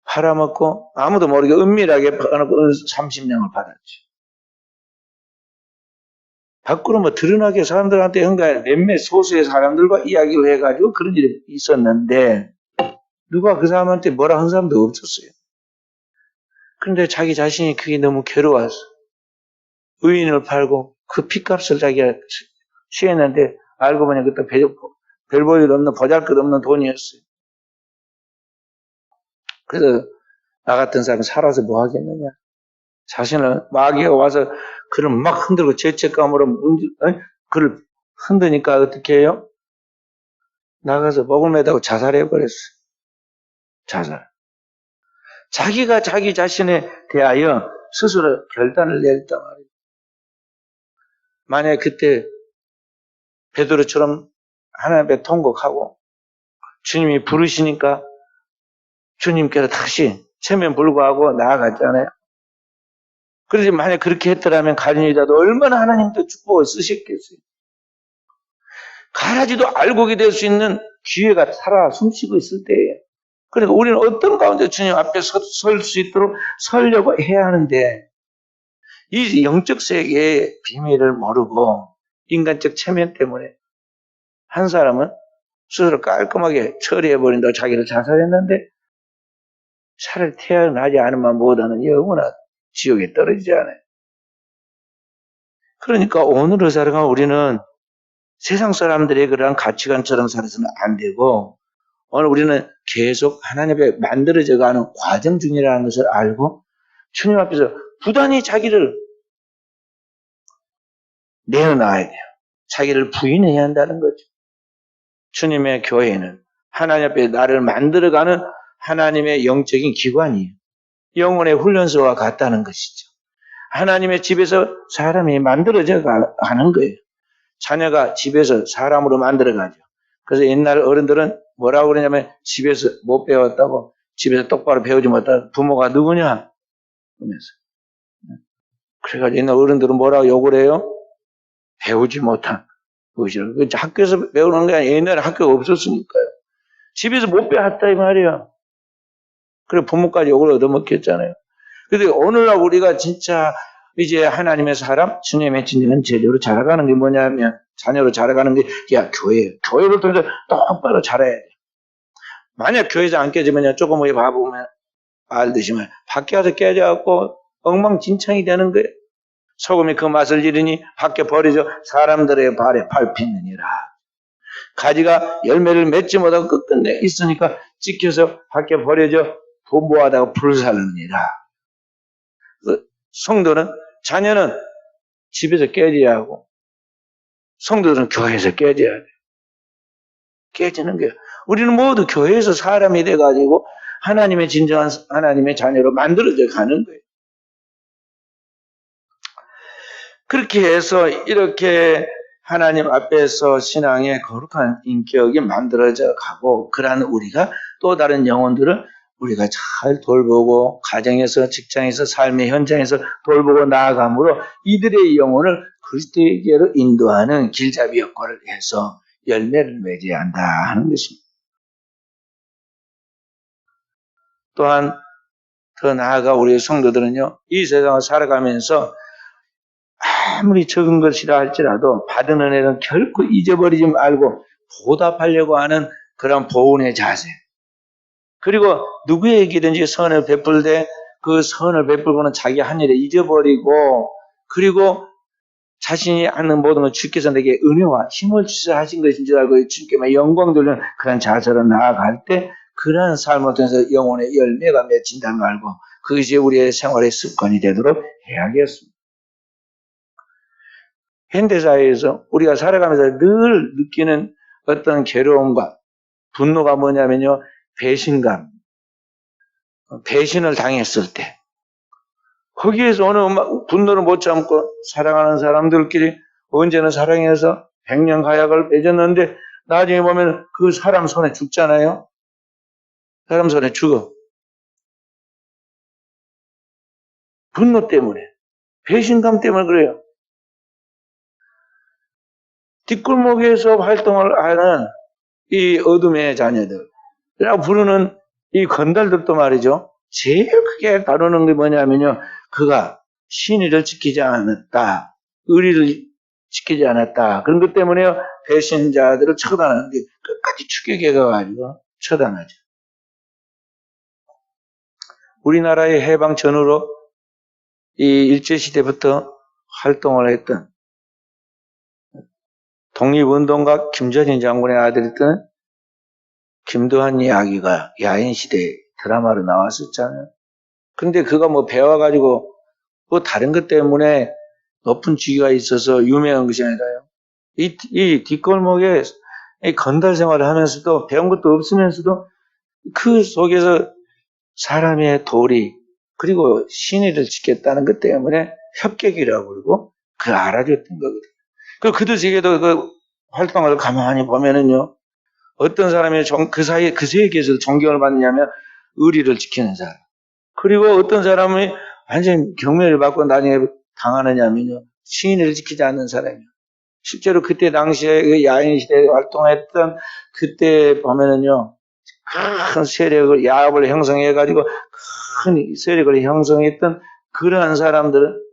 팔아먹고 아무도 모르게 은밀하게 팔아먹고 30냥을 받았죠. 밖으로 뭐 드러나게 사람들한테 응가해 몇몇 소수의 사람들과 이야기를 해가지고 그런 일이 있었는데 누가 그 사람한테 뭐라 한 사람도 없었어요. 그런데 자기 자신이 그게 너무 괴로워서 의인을 팔고 그 핏값을 자기가 취했는데 알고 보니 그때 별 볼 일 없는 보잘것없는 돈이었어요. 그래서 나 같은 사람이 살아서 뭐 하겠느냐. 자신을 마귀가 와서 그를 막 흔들고 죄책감으로 그를 흔드니까 어떻게 해요? 나가서 목을 매다고 자살해버렸어요. 자살. 자기가 자기 자신에 대하여 스스로 결단을 내렸단 말이에요. 만약에 그때 베드로처럼 하나님 앞에 통곡하고 주님이 부르시니까 주님께서 다시 체면 불구하고 나아갔잖아요. 그런데 만약 그렇게 했더라면 가룟 유다도 얼마나 하나님도 축복을 쓰셨겠어요. 가라지도 알곡이 될 수 있는 기회가 살아 숨쉬고 있을 때예요. 그러니까 우리는 어떤 가운데 주님 앞에 설 수 있도록 서려고 해야 하는데 이 영적 세계의 비밀을 모르고 인간적 체면 때문에 한 사람은 스스로 깔끔하게 처리해버린다고 자기를 자살했는데 차라리 태어나지 않으면 못하는 영원한 지옥에 떨어지지 않아요. 그러니까 오늘을 살아가면 우리는 세상 사람들의 그런 가치관처럼 살아서는 안 되고 오늘 우리는 계속 하나님 앞에 만들어져가는 과정 중이라는 것을 알고 주님 앞에서 부단히 자기를 내어놔야 돼요. 자기를 부인해야 한다는 거죠. 주님의 교회는 하나님 앞에 나를 만들어가는 하나님의 영적인 기관이에요. 영혼의 훈련소와 같다는 것이죠. 하나님의 집에서 사람이 만들어져 가는 거예요. 자녀가 집에서 사람으로 만들어가죠. 그래서 옛날 어른들은 뭐라고 그러냐면 집에서 못 배웠다고 집에서 똑바로 배우지 못하고 부모가 누구냐? 그러면서. 그래가지고 옛날 어른들은 뭐라고 욕을 해요? 배우지 못한 것이라고. 학교에서 배우는 게 아니라 옛날에 학교가 없었으니까요. 집에서 못 배웠다 이 말이야. 그래 부모까지 욕을 얻어먹겠잖아요. 근데 오늘날 우리가 진짜 이제 하나님의 사람, 주님의 진정한 제대로 자라가는 게 뭐냐면 자녀로 자라가는 게 교회예요. 교회를 통해서 똑바로 자라야 돼. 만약 교회에서 안 깨지면 조금 의 봐보면 알듯이만 밖에 가서 깨져갖고 엉망진창이 되는 거예요. 소금이 그 맛을 잃으니 밖에 버리죠. 사람들의 발에 밟히느니라. 가지가 열매를 맺지 못하고 끝끝내 있으니까 찍혀서 밖에 버려져 도모하다가 불살르니라. 성도는 자녀는 집에서 깨져야 하고 성도들은 교회에서 깨져야 돼. 깨지는 거예요. 우리는 모두 교회에서 사람이 돼가지고 하나님의 진정한 하나님의 자녀로 만들어져 가는 거예요. 그렇게 해서 이렇게 하나님 앞에서 신앙의 거룩한 인격이 만들어져 가고, 그러한 우리가 또 다른 영혼들을 우리가 잘 돌보고, 가정에서, 직장에서, 삶의 현장에서 돌보고 나아감으로 이들의 영혼을 그리스도에게로 인도하는 길잡이 역할을 해서 열매를 맺어야 한다 하는 것입니다. 또한 더 나아가 우리 성도들은요, 이 세상을 살아가면서 아무리 적은 것이라 할지라도 받은 은혜는 결코 잊어버리지 말고 보답하려고 하는 그런 보온의 자세. 그리고 누구에게든지 선을 베풀 때 그 선을 베풀고는 자기 한 일에 잊어버리고, 그리고 자신이 하는 모든 걸 주께서 내게 은혜와 힘을 주셔 하신 것인 줄 알고 주님께 영광 돌리는 그런 자세로 나아갈 때 그러한 삶을 통해서 영혼의 열매가 맺힌다는 걸 알고 그것이 우리의 생활의 습관이 되도록 해야겠습니다. 현대사회에서 우리가 살아가면서 늘 느끼는 어떤 괴로움과 분노가 뭐냐면요, 배신감, 배신을 당했을 때 거기에서 어느 분노를 못 참고 사랑하는 사람들끼리 언제나 사랑해서 백년 가약을 맺었는데 나중에 보면 그 사람 손에 죽잖아요. 사람 손에 죽어. 분노 때문에, 배신감 때문에 그래요. 뒷골목에서 활동을 하는 이 어둠의 자녀들이라고 부르는 이 건달들도 말이죠. 제일 크게 다루는 게 뭐냐면요, 그가 신의를 지키지 않았다, 의리를 지키지 않았다. 그런 것 때문에 배신자들을 처단하는데 끝까지 추격해 가가지고 처단하죠. 우리나라의 해방 전후로 이 일제시대부터 활동을 했던 독립운동가 김전인 장군의 아들이었던 김두한 이야기가 야인시대 드라마로 나왔었잖아요. 근데 그가 뭐 배워가지고 뭐 다른 것 때문에 높은 직위가 있어서 유명한 것이 아니라요. 이 뒷골목에 이 건달 생활을 하면서도 배운 것도 없으면서도 그 속에서 사람의 도리 그리고 신의를 지켰다는 것 때문에 협객이라고 그러고 그 알아줬던 거거든요. 그들 세계도 그 활동을 가만히 보면은요, 어떤 사람이 그 세계에서 존경을 받느냐면 의리를 지키는 사람. 그리고 어떤 사람이 완전히 경멸을 받고 나중에 당하느냐면요, 신의를 지키지 않는 사람이요. 실제로 그때 당시에 그 야인 시대에 활동했던 그때 보면은요, 큰 세력을, 야합을 형성해가지고 큰 세력을 형성했던 그러한 사람들은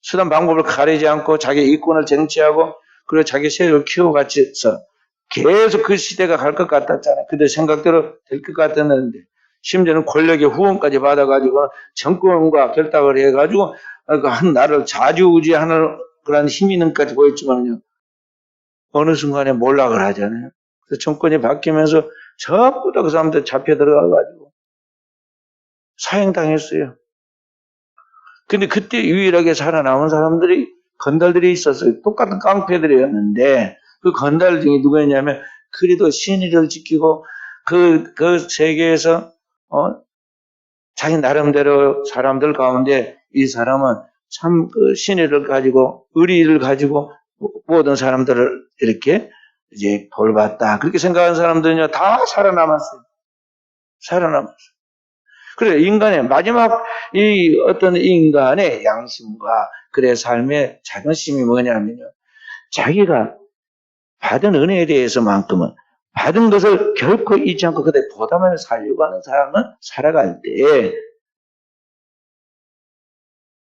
수단 방법을 가리지 않고 자기 이권을 쟁취하고 그리고 자기 세력을 키워가지서 계속 그 시대가 갈 것 같았잖아요. 그들 생각대로 될 것 같았는데 심지어는 권력의 후원까지 받아가지고 정권과 결탁을 해가지고 한 나라를 좌지우지하는 그런 힘 있는까지 보였지만요, 어느 순간에 몰락을 하잖아요. 그래서 정권이 바뀌면서 전부 다 그 사람들 잡혀 들어가가지고 사형당했어요. 근데 그때 유일하게 살아남은 사람들이 건달들이 있었어요. 똑같은 깡패들이었는데 그 건달 중에 누구였냐면 그래도 신의를 지키고 그 세계에서 자기 나름대로 사람들 가운데 이 사람은 참 그 신의를 가지고 의리를 가지고 모든 사람들을 이렇게 이제 돌봤다. 그렇게 생각하는 사람들은요 다 살아남았어요. 살아남았어요. 그래, 인간의 마지막 이 어떤 인간의 양심과 그의 삶의 자존심이 뭐냐면요, 자기가 받은 은혜에 대해서만큼은 받은 것을 결코 잊지 않고 그대 보답하며 살려고 하는 사람은 살아갈 때,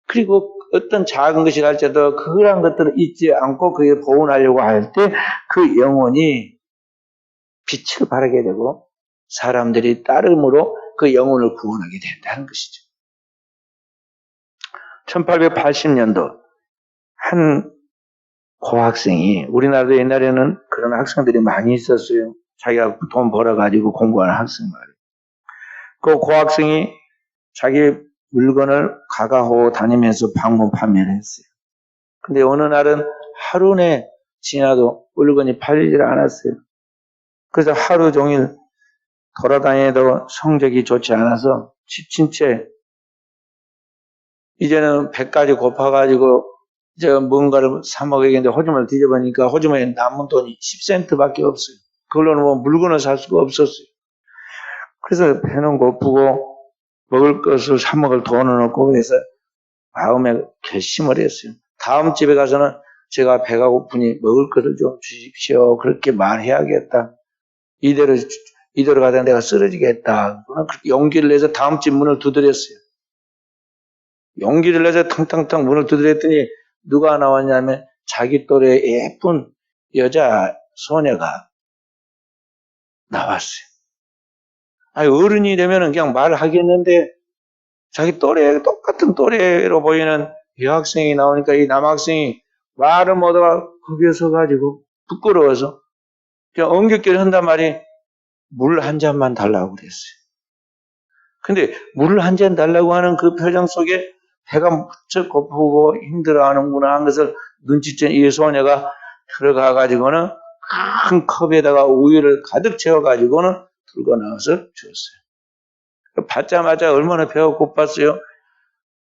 그리고 어떤 작은 것이 할지라도 그러한 것들을 잊지 않고 그에 보온하려고 할 때 그 영혼이 빛을 발하게 되고 사람들이 따름으로 그 영혼을 구원하게 된다는 것이죠. 1880년도 한 고학생이, 우리나라도 옛날에는 그런 학생들이 많이 있었어요. 자기가 돈 벌어가지고 공부하는 학생 말이에요. 그 고학생이 자기 물건을 가가호 다니면서 방문 판매를 했어요. 근데 어느 날은 하루 내 지나도 물건이 팔리질 않았어요. 그래서 하루 종일 돌아다니도 성적이 좋지 않아서 지친 채 이제는 100까지 곱아가지고 뭔가를 사 먹어야겠는데 호주머니를 뒤져보니까 호주머니에 남은 돈이 10센트밖에 없어요. 그걸로는 뭐 물건을 살 수가 없었어요. 그래서 배는 고프고 먹을 것을 사 먹을 돈은 없고 그래서 마음에 결심을 했어요. 다음 집에 가서는 제가 배가 고프니 먹을 것을 좀 주십시오. 그렇게 말해야겠다. 이대로 가다가 내가 쓰러지겠다. 그렇게 용기를 내서 다음 집 문을 두드렸어요. 용기를 내서 탕탕탕 문을 두드렸더니 누가 나왔냐면 자기 또래 예쁜 여자 소녀가 나왔어요. 아니, 어른이 되면은 그냥 말하겠는데 자기 또래, 똑같은 또래로 보이는 여학생이 나오니까 이 남학생이 말을 못하고 거기에 서가지고 부끄러워서 그냥 엉겹결 한단 말이 물 한 잔만 달라고 그랬어요. 근데 물 한 잔 달라고 하는 그 표정 속에 배가 무척 고프고 힘들어하는구나 하는 것을 눈치챈 이 소녀가 들어가가지고는 큰 컵에다가 우유를 가득 채워가지고는 들고 나와서 주었어요. 받자마자 얼마나 배가 고팠어요.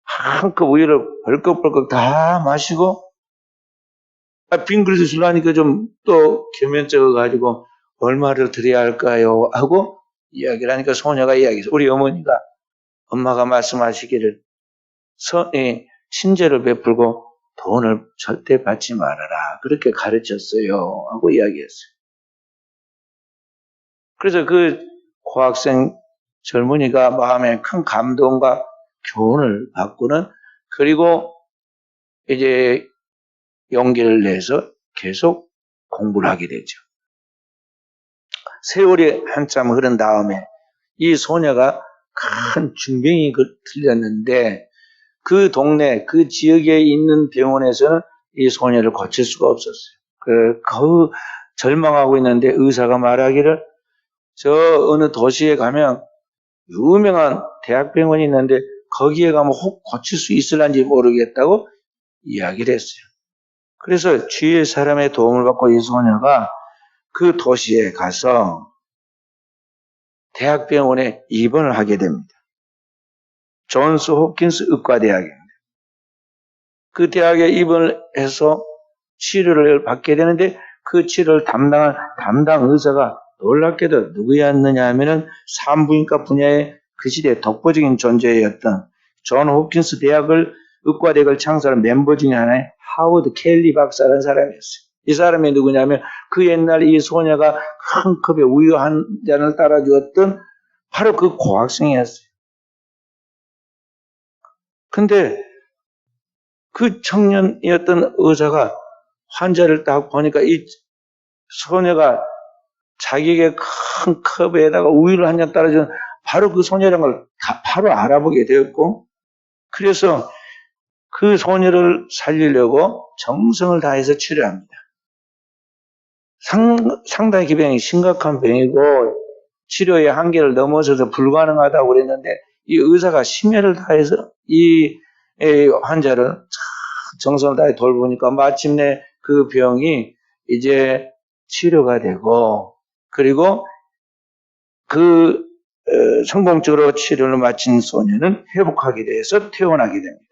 한 컵 우유를 벌컥벌컥 다 마시고 빈 그릇을 주려니까 좀 또 겸연쩍어가지고 얼마를 드려야 할까요? 하고 이야기를 하니까 소녀가 이야기했어요. 우리 어머니가 엄마가 말씀하시기를 친절을 베풀고 돈을 절대 받지 말아라. 그렇게 가르쳤어요. 하고 이야기했어요. 그래서 그 고학생 젊은이가 마음에 큰 감동과 교훈을 받고는 그리고 이제 용기를 내서 계속 공부를 하게 되죠. 세월이 한참 흐른 다음에 이 소녀가 큰 중병이 들렸는데 그 동네, 그 지역에 있는 병원에서는 이 소녀를 고칠 수가 없었어요. 거의 절망하고 있는데 의사가 말하기를 저 어느 도시에 가면 유명한 대학병원이 있는데 거기에 가면 혹 고칠 수 있을런지 모르겠다고 이야기를 했어요. 그래서 주위의 사람의 도움을 받고 이 소녀가 그 도시에 가서 대학병원에 입원을 하게 됩니다. 존스 홉킨스 의과대학입니다. 그 대학에 입원을 해서 치료를 받게 되는데 그 치료를 담당한 담당 의사가 놀랍게도 누구였느냐 하면은 산부인과 분야의 그 시대의 독보적인 존재였던 존 홉킨스 의과대학을 창설한 멤버 중에 하나의 하워드 켈리 박사라는 사람이었어요. 이 사람이 누구냐면 그 옛날 이 소녀가 큰 컵에 우유 한 잔을 따라주었던 바로 그 고학생이었어요. 근데 그 청년이었던 의사가 환자를 딱 보니까 이 소녀가 자기에게 큰 컵에다가 우유를 한 잔 따라준 바로 그 소녀라는 걸 바로 알아보게 되었고 그래서 그 소녀를 살리려고 정성을 다해서 치료합니다. 상당히 기병이 심각한 병이고 치료의 한계를 넘어서서 불가능하다고 그랬는데 이 의사가 심혈을 다해서 이 환자를 정성을 다해 돌보니까 마침내 그 병이 이제 치료가 되고 그리고 그 성공적으로 치료를 마친 소녀는 회복하게 돼서 퇴원하게 됩니다.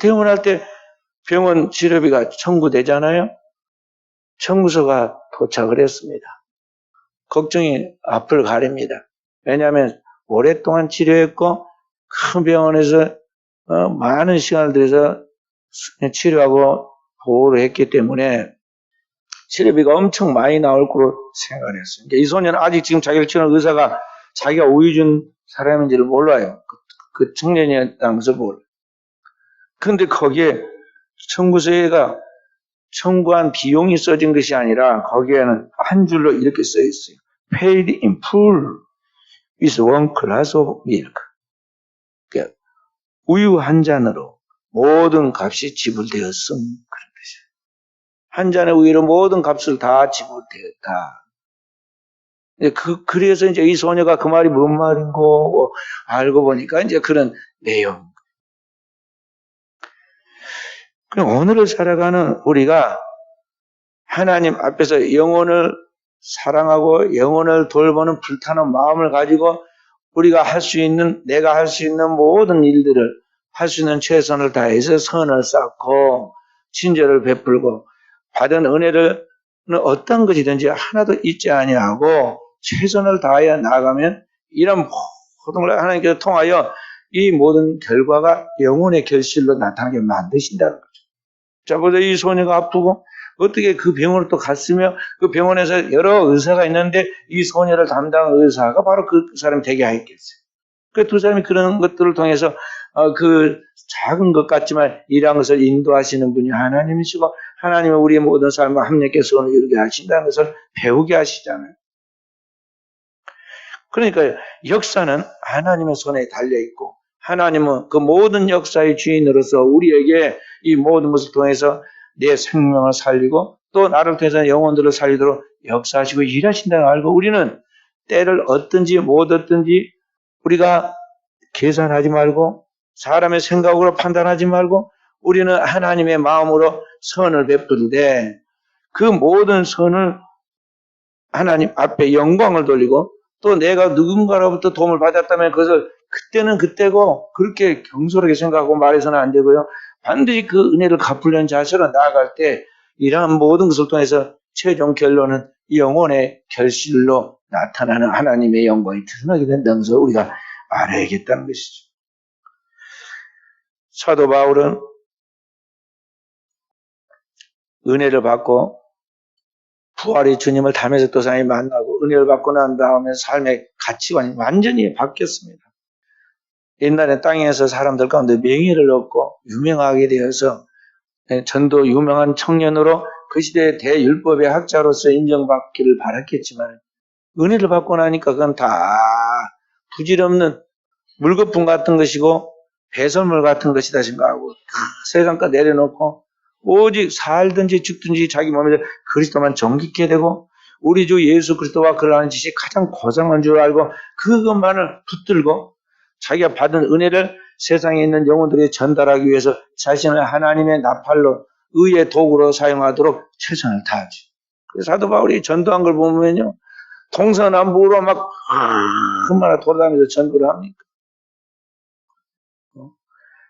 퇴원할 때 병원 치료비가 청구되잖아요. 청구서가 도착을 했습니다. 걱정이 앞을 가립니다. 왜냐하면 오랫동안 치료했고 큰 병원에서 많은 시간을 들여서 치료하고 보호를 했기 때문에 치료비가 엄청 많이 나올 거로 생각을 했어요. 그러니까 이 소녀는 아직 지금 자기를 치료하는 의사가 자기가 우유 준 사람인지를 몰라요. 그 청년이었다는 것을 몰라요. 그런데 거기에 청구서에가 청구한 비용이 써진 것이 아니라 거기에는 한 줄로 이렇게 써 있어요. Paid in full with one glass of milk. 그러니까 우유 한 잔으로 모든 값이 지불되었음. 그런 뜻이에요. 한 잔의 우유로 모든 값을 다 지불되었다. 그래서 이제 이 소녀가 그 말이 뭔 말인고 알고 보니까 이제 그런 내용. 그럼 오늘을 살아가는 우리가 하나님 앞에서 영혼을 사랑하고 영혼을 돌보는 불타는 마음을 가지고 우리가 할 수 있는, 내가 할 수 있는 모든 일들을 할 수 있는 최선을 다해서 선을 쌓고 친절을 베풀고 받은 은혜를 어떤 것이든지 하나도 잊지 아니하고 최선을 다하여 나가면 이런 모든 걸 하나님께서 통하여 이 모든 결과가 영혼의 결실로 나타나게 만드신다는 거죠. 자, 보자. 이 소녀가 아프고 어떻게 그 병원을 또 갔으며 그 병원에서 여러 의사가 있는데 이 소녀를 담당한 의사가 바로 그 사람이 되게 하였겠어요. 그 두 사람이 그런 것들을 통해서 그 작은 것 같지만 이러한 것을 인도하시는 분이 하나님이시고 하나님은 우리의 모든 삶과 합력의 선을 이루게 하신다는 것을 배우게 하시잖아요. 그러니까 역사는 하나님의 손에 달려있고 하나님은 그 모든 역사의 주인으로서 우리에게 이 모든 것을 통해서 내 생명을 살리고 또 나를 통해서 영혼들을 살리도록 역사하시고 일하신다는 걸 알고 우리는 때를 얻든지 못 얻든지 우리가 계산하지 말고 사람의 생각으로 판단하지 말고 우리는 하나님의 마음으로 선을 베풀되 그 모든 선을 하나님 앞에 영광을 돌리고 또 내가 누군가로부터 도움을 받았다면 그것을 그때는 그때고 그렇게 경솔하게 생각하고 말해서는 안 되고요. 반드시 그 은혜를 갚으려는 자세로 나아갈 때 이러한 모든 것을 통해서 최종 결론은 영혼의 결실로 나타나는 하나님의 영광이 드러나게 된다는 것을 우리가 알아야겠다는 것이죠. 사도 바울은 은혜를 받고 부활의 주님을 담에서 또 사람이 만나고 은혜를 받고 난 다음에 삶의 가치관이 완전히 바뀌었습니다. 옛날에 땅에서 사람들 가운데 명예를 얻고 유명하게 되어서 전도 유명한 청년으로 그 시대의 대율법의 학자로서 인정받기를 바랐겠지만 은혜를 받고 나니까 그건 다 부질없는 물거품 같은 것이고 배설물 같은 것이다 생각하고 다 세상과 내려놓고 오직 살든지 죽든지 자기 몸에 그리스도만 정직게 되고 우리 주 예수 그리스도와 그러한 짓이 가장 고상한 줄 알고 그것만을 붙들고 자기가 받은 은혜를 세상에 있는 영혼들이 전달하기 위해서 자신을 하나님의 나팔로 의의 도구로 사용하도록 최선을 다하죠. 사도 바울이 전도한 걸 보면요. 동서남북으로 막 얼마나 돌아다니면서 전도를 합니까?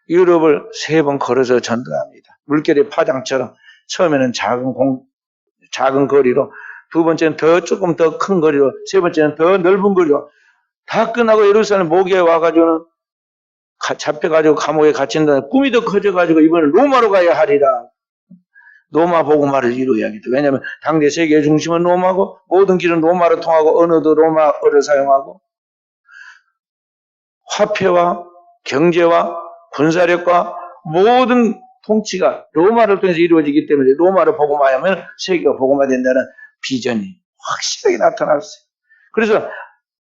유럽을 3번 걸어서 전도합니다. 물결의 파장처럼 처음에는 작은 거리로 두 번째는 조금 더 큰 거리로 세 번째는 더 넓은 거리로 다 끝나고 예루살렘 목에 와가지고는 잡혀가지고 감옥에 갇힌다. 꿈이 더 커져가지고 이번에 로마로 가야 하리라. 로마 복음화를 이루어야겠다. 왜냐하면 당대 세계의 중심은 로마고 모든 길은 로마로 통하고 언어도 로마어를 사용하고 화폐와 경제와 군사력과 모든 통치가 로마를 통해서 이루어지기 때문에 로마로 복음화하면 세계가 복음화된다는 비전이 확실하게 나타났어요. 그래서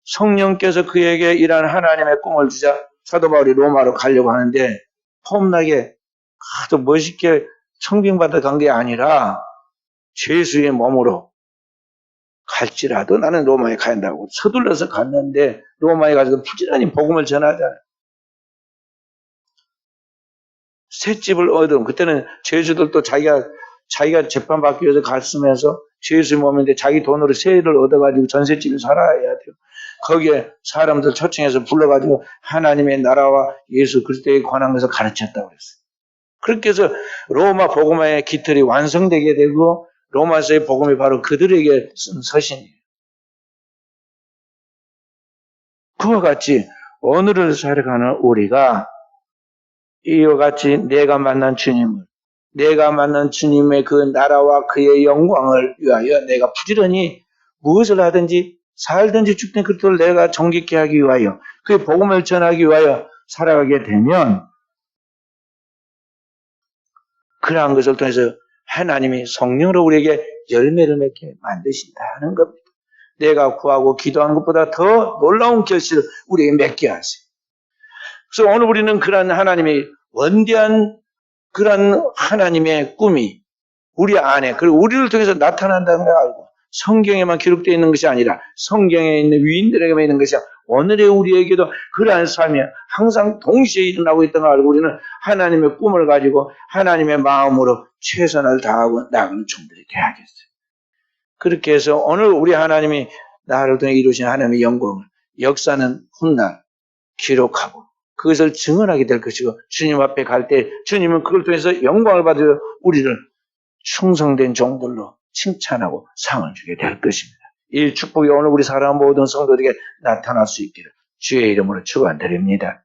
성령께서 그에게 이러한 하나님의 꿈을 주자 사도 바울이 로마로 가려고 하는데 폼나게 아주 멋있게 청빙받아 간 게 아니라 죄수의 몸으로 갈지라도 나는 로마에 가야 한다고 서둘러서 갔는데 로마에 가서 부지런히 복음을 전하잖아요. 셋집을 얻으면 그때는 죄수들도 자기가 재판받기 위해서 갔으면서 죄수의 몸인데 자기 돈으로 세를 얻어가지고 전셋집에 살아야 돼요. 거기에 사람들 초청해서 불러가지고 하나님의 나라와 예수 그리스도에 관한 것을 가르쳤다고 그랬어요. 그렇게 해서 로마 복음화의 깃털이 완성되게 되고 로마서의 복음이 바로 그들에게 쓴 서신이에요. 그와 같이 오늘을 살아가는 우리가 이와 같이 내가 만난 주님의 그 나라와 그의 영광을 위하여 내가 부지런히 무엇을 하든지 살든지 죽든지 그리스도를 내가 정직케 하기 위하여 그의 복음을 전하기 위하여 살아가게 되면 그러한 것을 통해서 하나님이 성령으로 우리에게 열매를 맺게 만드신다는 겁니다. 내가 구하고 기도하는 것보다 더 놀라운 결실을 우리에게 맺게 하세요. 그래서 오늘 우리는 그러한 하나님의 원대한 그러한 하나님의 꿈이 우리 안에 그리고 우리를 통해서 나타난다는 걸 알고 성경에만 기록되어 있는 것이 아니라 성경에 있는 위인들에게만 있는 것이 아니라 오늘의 우리에게도 그러한 삶이 항상 동시에 일어나고 있다는 걸 알고 우리는 하나님의 꿈을 가지고 하나님의 마음으로 최선을 다하고 나아가는 종들이 되어야겠어요. 그렇게 해서 오늘 우리 하나님이 나를 통해 이루신 하나님의 영광을 역사는 훗날 기록하고 그것을 증언하게 될 것이고 주님 앞에 갈 때 주님은 그걸 통해서 영광을 받아 우리를 충성된 종들로 칭찬하고 상을 주게 될 것입니다. 이 축복이 오늘 우리 사랑하는 모든 성도들에게 나타날 수 있기를 주의 이름으로 축원드립니다.